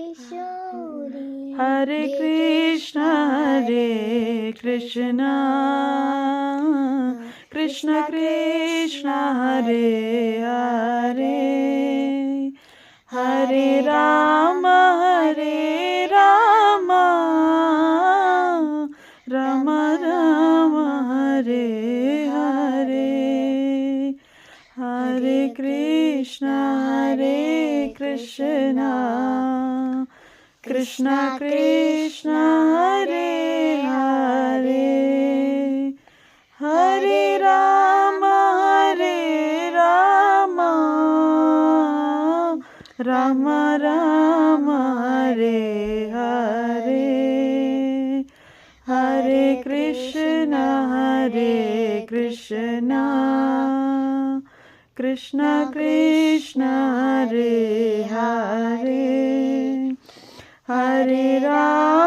Kishori Hare Krishna, Hare Krishna, Krishna Krishna, Hare Hare, Hare Rama, Hare Rama, Rama Rama, Hare Hare, Hare Krishna, Hare Krishna, Krishna Krishna, Hare Hare, Hare Rama, Hare Rama, Rama Rama, Hare Hare, Hare Krishna, Hare Krishna, Krishna Krishna, Hare Hare, Hare Rama,